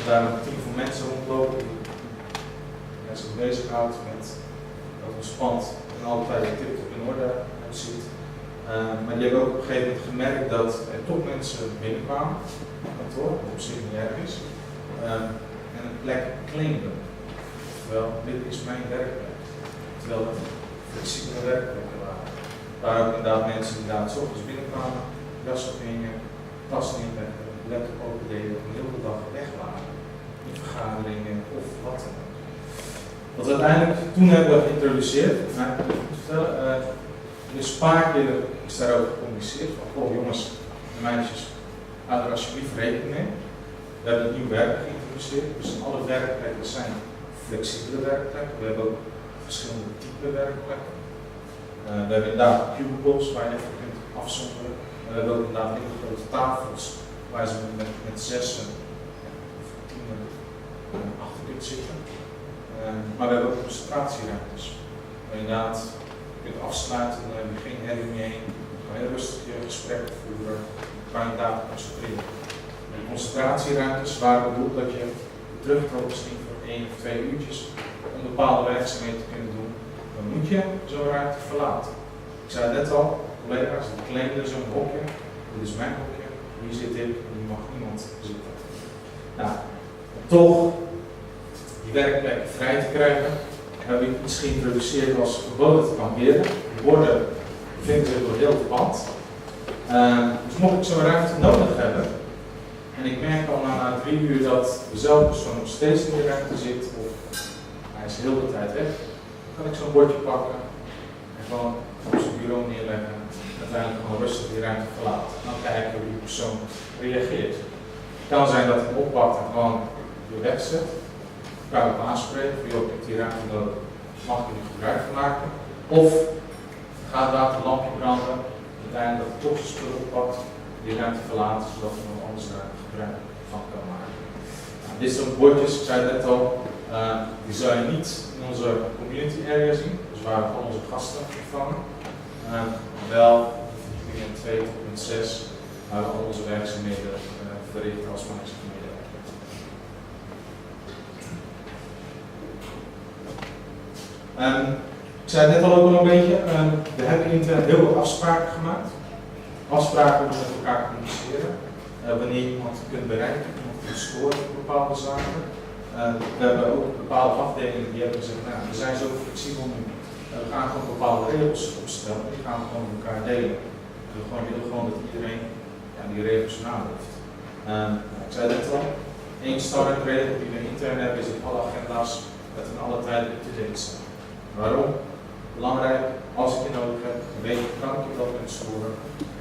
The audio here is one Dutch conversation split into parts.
daar een team van mensen rondlopen die zich bezighoudt met dat ons pand en altijd tip-top in orde ziet. Maar die hebben ook op een gegeven moment gemerkt dat er topmensen binnenkwamen op kantoor, wat op zich niet erg is, en een plek claimden. Terwijl dit is mijn werkplek. Terwijl het flexibele werkplekken waren. Waar ook inderdaad mensen die daar 's ochtends binnenkwamen, jas opgingen, tas neerleggen, laptop open deden en de hele dag weg waren. In vergaderingen of wat dan ook. Wat we uiteindelijk toen hebben geïntroduceerd, maar ik moet vertellen, dus een paar keer is daarover gecommuniceerd van, goh jongens en meisjes, hou er alsjeblieft rekening mee. We hebben een nieuw werk geïntroduceerd, dus alle werkplekken zijn flexibele werkplekken. We hebben ook verschillende type werkplekken. We hebben inderdaad cubicles waar je even kunt afzonderen. We hebben ook inderdaad hele grote tafels waar ze met 6 of 10 achter kunt zitten. Maar we hebben ook concentratieruimtes. Waar je inderdaad kunt afsluiten, dan heb je geen herrie meer heen. Je kan heel rustig je gesprek voeren, waar je inderdaad concentreren. De concentratieruimtes waren bedoeld dat je terugtrok misschien voor 1 of 2 uurtjes om bepaalde werkzaamheden te kunnen doen. Dan moet je zo'n ruimte verlaten. Ik zei net al, collega's, die claimden zo'n hokje. Dit is mijn hokje, hier zit ik en hier mag niemand zitten. Nou, om toch die werkplek vrij te krijgen, heb ik iets geïntroduceerd als verboden te kamperen. Die borden bevinden zich door heel het pand. Dus mocht ik zo'n ruimte nodig hebben, en ik merk al na 3 uur dat dezelfde persoon nog steeds in de ruimte zit, of hij is heel de tijd weg, dan kan ik zo'n bordje pakken en gewoon op zijn bureau neerleggen en uiteindelijk gewoon rustig die ruimte verlaten. En dan kijken hoe die persoon reageert. Het kan zijn dat hij hem oppakt en gewoon weer wegzet. Ik kan hem aanspreken, van joh, ik heb die ruimte nodig, mag ik er gebruik van maken? Of gaat daar een lampje branden, uiteindelijk dat hij toch zijn spullen oppakt, die ruimte verlaten, zodat hij nog anders daar gebruik van kan maken. Nou, dit zijn bordjes, ik zei het net al, die zou je niet in onze community area zien, dus waar we al onze gasten ontvangen. Wel in 2.6, waar we al onze werkzaamheden verrichten als medewerker. Ik zei het net al ook al een beetje, we hebben intern heel veel afspraken gemaakt. Afspraken om met elkaar te communiceren. Wanneer je iemand kunt bereiken, iemand kunt scoren op bepaalde zaken. We hebben ook bepaalde afdelingen die hebben gezegd, nou, we zijn zo flexibel nu. We gaan gewoon bepaalde regels opstellen, die gaan we gewoon met elkaar delen. We willen gewoon dat iedereen die regels naleeft. Ik zei net al, 1 standaard regel die we intern hebben is dat alle agenda's dat in alle tijden up-to-date zijn. Waarom? Belangrijk, als ik je nodig heb, dan weet je, kan ik je wel kunnen storen.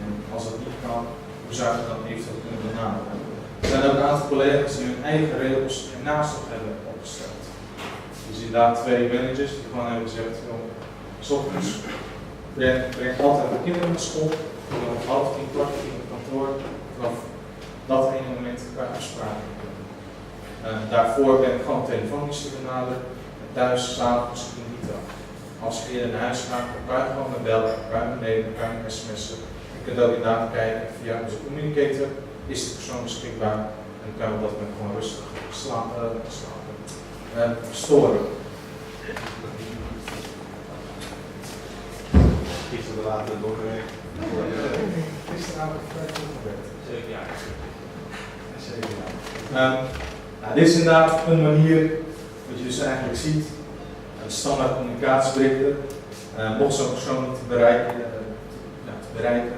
En als dat niet kan, hoe zou ik dan eventueel kunnen benaderen? Er zijn ook een aantal collega's die hun eigen regels ernaast nog hebben opgesteld. Dus inderdaad 2 managers die gewoon hebben gezegd, s ochtends breng altijd de kinderen naar school, om 9:30, 10:15 op kantoor, vanaf dat ene moment kan je afspraken doen. Daarvoor ben ik gewoon telefonisch te benaderen, en thuis, s'avonds misschien niet dan. Als je eerder naar huis gaat, dan kan je gewoon met bellen, kan je beneden, kan je sms'en. Je kunt ook inderdaad kijken via onze communicator, is de persoon beschikbaar en dan kan je dat met gewoon rustig storen. Gisteren later doorgewerkt. Gisteravond vrij goed gewerkt. 7 jaar. 7 jaar. Nou, dit is inderdaad een manier, wat je dus eigenlijk ziet, een standaard communicatieberichten. Mocht zo'n persoon niet te bereiken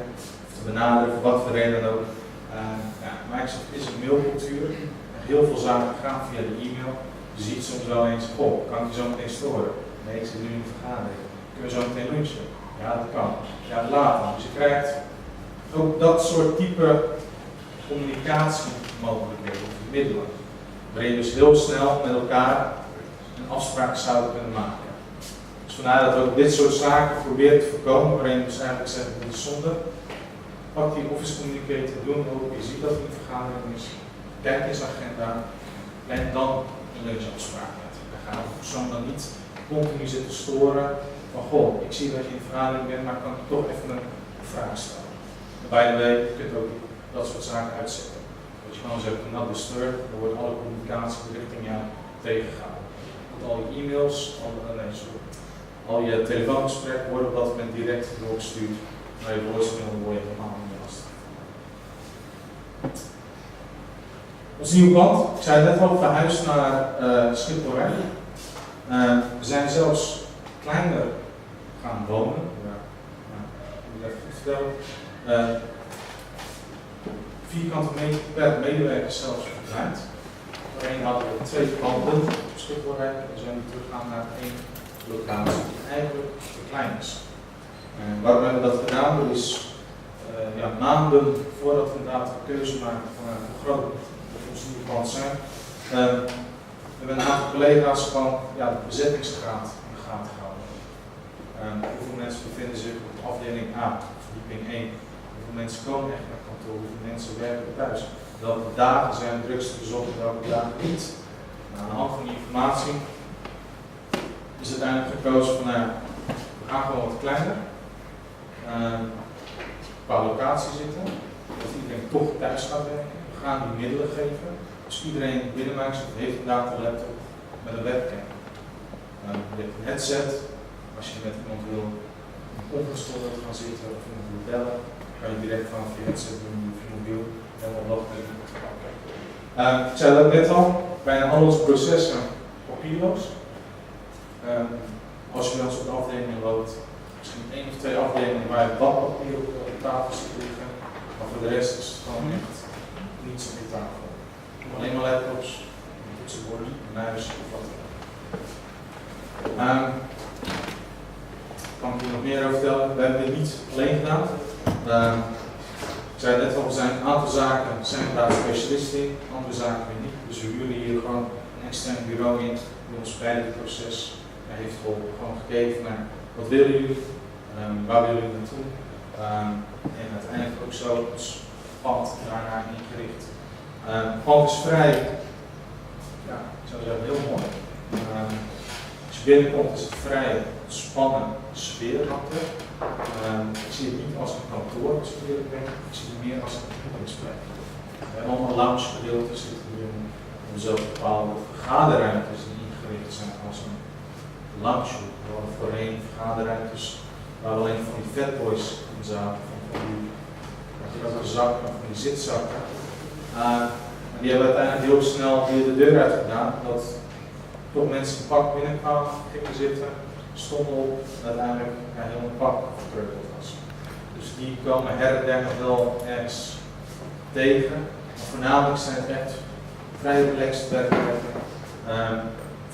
of te benaderen, voor wat voor reden dan ook. Microsoft is een mailcultuur. Heel veel zaken gaan via de e-mail. Je ziet soms wel eens, goh, kan ik je zo meteen storen? Nee, ik zit nu in een vergadering. Kunnen we zo meteen lunchen? Ja, dat kan. Ja, later. Dus je krijgt ook dat soort type communicatiemogelijkheden of middelen. Waarin je dus heel snel met elkaar een afspraak zouden kunnen maken. Dus vandaar dat we ook dit soort zaken proberen te voorkomen, waarin we dus eigenlijk zeggen, dit is zonde. Pak die office communicator, doe hem ook, je ziet dat er een vergadering is. Kijk eens agenda, plan dan een lunchafspraak uit. Dan gaat de persoon dan niet continu zitten storen van, goh, ik zie dat je in de vergadering bent, maar kan ik toch even een vraag stellen. En by the way, je kunt ook dat soort zaken uitzetten. Dat je gewoon zegt, not disturb, dan wordt alle communicatie richting jou tegengehouden. Want al je e-mails, al je telefoongesprekken worden op dat moment direct doorgestuurd naar je voicemail, dan word je helemaal niet lastig. Ons nieuwe pand, ik zei net al, verhuisd naar Schiphol-Rijn. We zijn zelfs kleiner gaan wonen. Ik even goed vertellen. Vierkante meter per medewerker zelfs verkleind. Voorheen hadden we 2 panden op Schiphol-Rijn en we zijn nu teruggegaan naar 1 locatie die eigenlijk te klein is. Waarom hebben we dat gedaan? Dat is maanden voordat we inderdaad de keuze maken van hoe groot ons nieuwe pand zijn. We hebben een aantal collega's van de bezettingsgraad in de gaten gehouden. Hoeveel mensen bevinden zich op afdeling A, verdieping 1? Hoeveel mensen komen echt naar kantoor? Hoeveel mensen werken thuis? Welke dagen zijn het drukste bezocht, welke dagen niet? Aan de hand van die informatie is uiteindelijk gekozen van we gaan gewoon wat kleiner. Qua locatie zitten, dat iedereen toch thuis gaat werken. We gaan die middelen geven. Dus iedereen binnen Microsoft heeft inderdaad een laptop met een webcam. Je hebt een headset, als je met iemand wil ongestoord wilt gaan zitten of iemand wil bellen, kan je direct vanaf je headset doen, of je mobiel, helemaal lopen. Ik zei dat net al, bijna al onze processen papierloos. Als je wel eens op de afdeling loopt, misschien 1 of 2 afdelingen waar je badpapier op de tafel ziet liggen, maar voor de rest is het gewoon echt niets op je tafel. Alleen maar laptops, toetsenborden, muis of wat dan ook. Kan ik hier nog meer over vertellen? We hebben dit niet alleen gedaan. Ik zei net al, we zijn een aantal zaken zijn we daar specialist in, andere zaken weer niet. Dus we huren hier gewoon een extern bureau in die ons bij dit proces heeft geholpen. Gewoon gekeken naar wat willen jullie, waar willen jullie naartoe. En uiteindelijk ook zo ons pand daarna ingericht. Het pand is vrij, ik zou zeggen heel mooi. Als je binnenkomt is het vrij ontspannen sfeer achter. Ik zie het niet als een kantoor, als ik eerlijk ben. Ik zie het meer als een ontmoetingsplek. We hebben allemaal loungegedeelten zitten hierin. We hebben zelfs bepaalde vergaderruimtes die ingericht zijn als een lounge. We hadden voorheen vergaderruimtes waar alleen van die fatboys in zaten. Van die zakken, van die zitzakken. Die hebben uiteindelijk heel snel weer de deur uit gedaan. Dat toch mensen een pak binnenkwamen, gingen zitten, stonden op en uiteindelijk heel een pak verkreukeld was. Dus die komen her en der nog wel ergens tegen. Maar voornamelijk zijn het echt vrij relaxed werkplekken.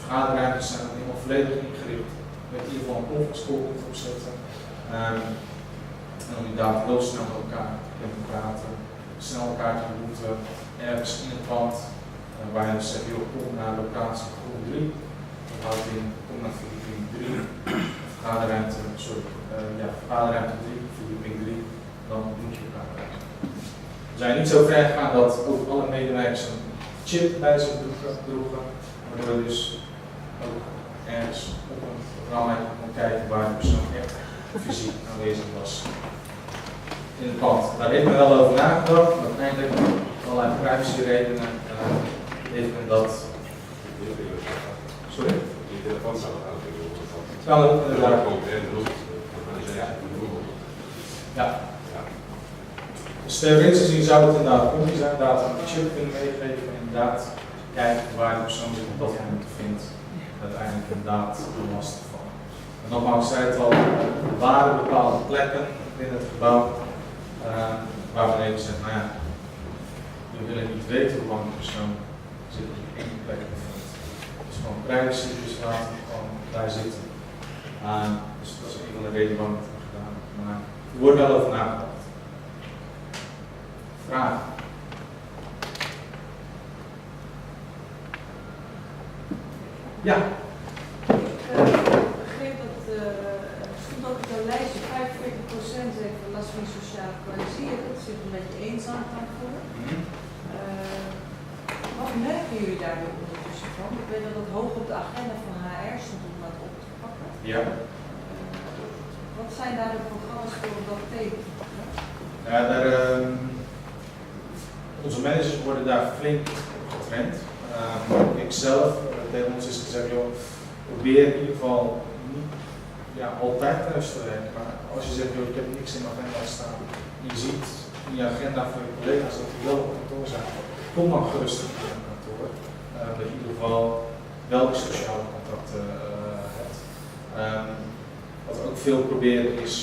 Vergaderruimtes zijn ook helemaal volledig ingericht. Met in ieder geval een conference opzetten. En om inderdaad heel snel met elkaar te kunnen praten, snel elkaar te ontmoeten, ergens in het pand, waar je dus zegt, joh, kom naar locatie groep 3, dat houdt in, kom naar verdieping 3, vergaderruimte 3, verdieping 3, dan moet je elkaar krijgen. We zijn niet zo ver gegaan dat ook alle medewerkers een chip bij zich droegen, waardoor je dus ook ergens op een programma kon kijken waar de persoon echt fysiek aanwezig was in het pand. Daar heeft men wel over nagedacht, maar uiteindelijk allerlei privacyredenen heeft men dat. Sorry? Je telefoon zou het kan ook inderdaad. Ja. Dus theoretisch gezien zou het inderdaad kopie zijn, inderdaad een chip kunnen meegeven en inderdaad kijken waar de persoon zich op dat moment bevindt. Uiteindelijk inderdaad de last van. En nogmaals, ik zei het al, er waren bepaalde plekken binnen het gebouw waar we even zeggen, nou ja, we willen niet weten hoe lang de persoon zich op één plek bevindt. Dus gewoon privacy, dus laten we gewoon daar zitten. Dus dat is een van de redenen waarom we het hebben gedaan. Maar er wordt wel over nagedacht. Vragen? Ja. Ik begreep dat stond ook op jouw lijstje 45% heeft last van sociale kwaliteit, dat zich een beetje eenzaam kan voelen. Wat merken jullie daar weer ondertussen van? Ik weet dat het hoog op de agenda van HR stond om dat op te pakken. Ja. Wat zijn daar de programma's voor om dat tegen te pakken? Ja, daar Onze managers worden daar flink op getraind. Ik zelf, tegen ons is gezegd, joh, probeer in ieder geval niet altijd thuis te werken. Maar als je zegt, joh, ik heb niks in mijn agenda staan, en je ziet in je agenda van je collega's dat die wel op kantoor zijn, kom dan gerust in het kantoor. Dat je in ieder geval wel die sociale contacten hebt. Wat we ook veel proberen is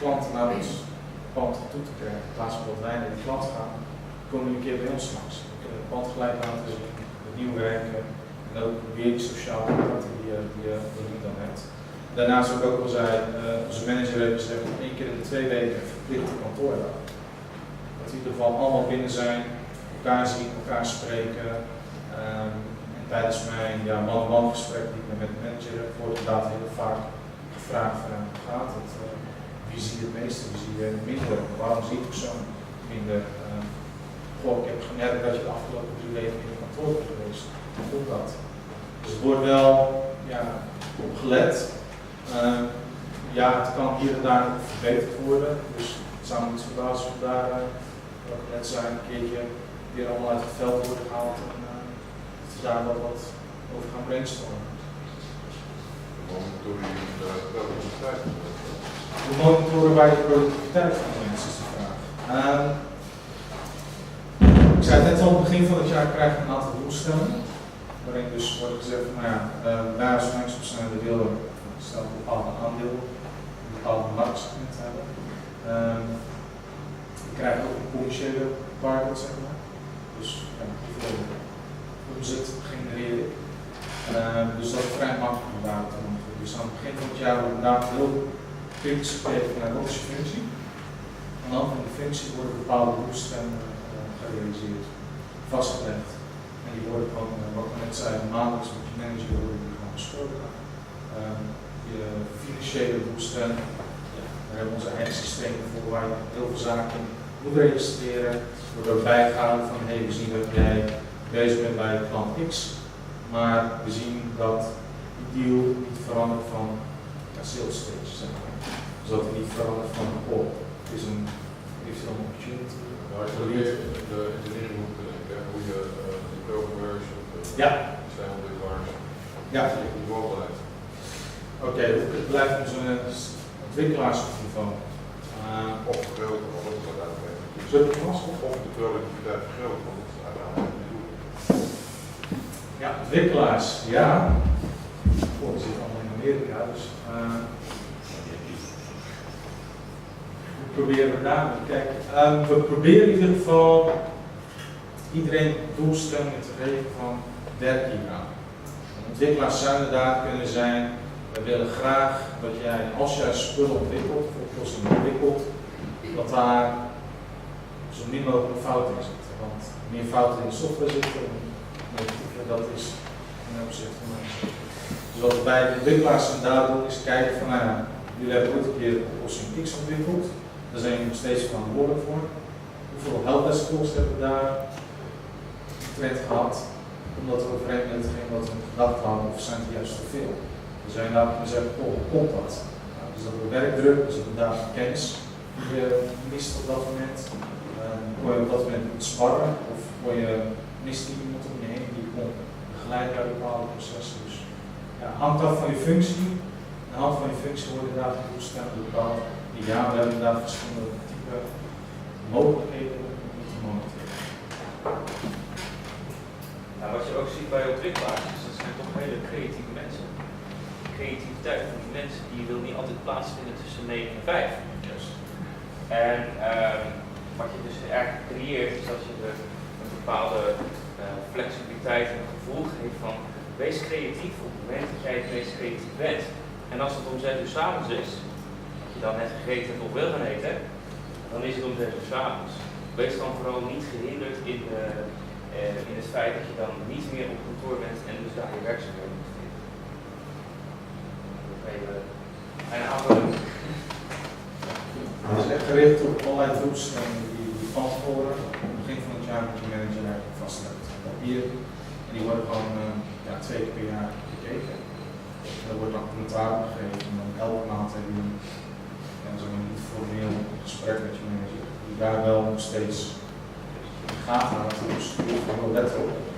klanten naar ons pand toe te krijgen. In plaats van dat wij naar die klant gaan, komen die een keer bij ons langs. We kunnen het pand gelijk laten zien, het nieuw werken en ook weer die sociale contacten die je dan hebt. Daarnaast, wat ik ook al zei, onze manager heeft gezegd 1 keer in de 2 weken een verplichte kantoordag. Dat we in ieder geval allemaal binnen zijn, elkaar zien, elkaar spreken. En tijdens mijn man-on-man gesprek die ik met de manager heb, wordt inderdaad heel vaak gevraagd van hoe gaat het? Wie zie je het meeste, wie zie je minder? Waarom zie je persoon minder? Ik heb gemerkt dat je de afgelopen 3 weken in het kantoor bent geweest. Hoe komt dat? Dus het wordt wel op gelet. Het kan hier en daar nog verbeterd worden. Dus het zou niet verbazen als we daar, wat ik net zei, een keertje weer allemaal uit het veld worden gehaald en dat we daar wat over gaan brainstormen. We monitoren bij de productiviteit van de mensen, is de vraag. Ik zei het net al, aan het begin van het jaar krijgen we een aantal doelstellingen. Waarin dus wordt gezegd van, wij als financiële willen een bepaalde aandeel, een bepaalde marktsegment hebben. We krijgen ook een commerciële target, zeg maar. Dus hoeveel omzet genereer ik. Dus dat is vrij makkelijk om daar te doen. Dus aan het begin van het jaar wordt inderdaad heel kritisch gekeken naar wat is je functie. Aan de hand van de functie worden bepaalde doelstellingen gerealiseerd, vastgelegd. En die worden gewoon, wat ik net zei, maandelijks met je manager worden die gewoon besproken. Je financiële doelstelling, daar hebben we onze eigen systemen voor waar je heel veel zaken moet registreren. Er wordt ook bijgehouden van, we zien dat jij bezig bent bij klant X, maar we zien dat die deal niet verandert van sales stage, zeg maar. Dus dat het niet verandert van het is een opportunity. Maar als je de engineering moet denken, hoe je de programmeurs, zijn ontwikkelaars, die niveau blijft. Oké, het blijft onze ontwikkelaars op niveau. Of vergroten, want dat is uiteindelijk. Zullen we vast? Of de productiviteit vergroten, want dat is uiteindelijk de bedoeling. Ja, ontwikkelaars, ja. Die zitten allemaal in Amerika, dus hoe proberen we daar te kijken? We proberen in ieder geval iedereen doelstellingen te geven van werk hier aan. Ontwikkelaars zou inderdaad kunnen zijn, we willen graag dat jij, als jij spullen ontwikkelt, of oplossingen ontwikkelt, dat daar zo min mogelijk fouten in zitten. Want meer fouten in de software zitten, negatiever dat is in opzichte van mensen. Dus wat we bij de ontwikkelaars inderdaad doen, is kijken van, jullie hebben ooit een keer een oplossing X ontwikkeld, daar zijn jullie nog steeds verantwoordelijk voor. Hoeveel helpdesk calls hebben we daar trend gehad, omdat we overeen met hetgeen wat we gedacht hadden, of zijn het juist te veel. We zijn daar kunnen zeggen, hoe komt dat? Dus dat we werkdruk, dus inderdaad kennis die je mist op dat moment. Word je op dat moment moet sparren, of mist iemand om je heen die je kon begeleiden bij bepaalde processen. Dus hangt af van je functie. Aan de hand van je functie worden inderdaad de doelstellingen bepaald. We hebben inderdaad verschillende type mogelijkheden om die te monitoren. Nou, wat je ook ziet bij ontwikkelaars, is dat zijn toch hele creatieve mensen. De creativiteit van die mensen die wil niet altijd plaatsvinden tussen 9 en 5. Yes. En wat je dus eigenlijk creëert, is dat je een bepaalde flexibiliteit en een gevoel geeft van wees creatief op het moment dat jij het meest creatief bent. En als het om 6 uur 's avonds is, dat je dan net gegeten hebt of wil gaan eten, dan is het om 6 uur 's avonds. Wees dan vooral niet gehinderd in het feit dat je dan niet meer op kantoor bent en dus daar je werkzaamheden moet vinden. Een aantal. Het is echt gericht op allerlei doelstellingen die van tevoren aan het begin van het jaar met je manager eigenlijk vastlegt. Papier, en die worden gewoon 2 keer per jaar bekeken. Er wordt dan commentaar gegeven en dan elke maand heb je zo'n niet formeel gesprek met je manager. Die daar wel nog steeds gaten houdt, dus heel veel letten op.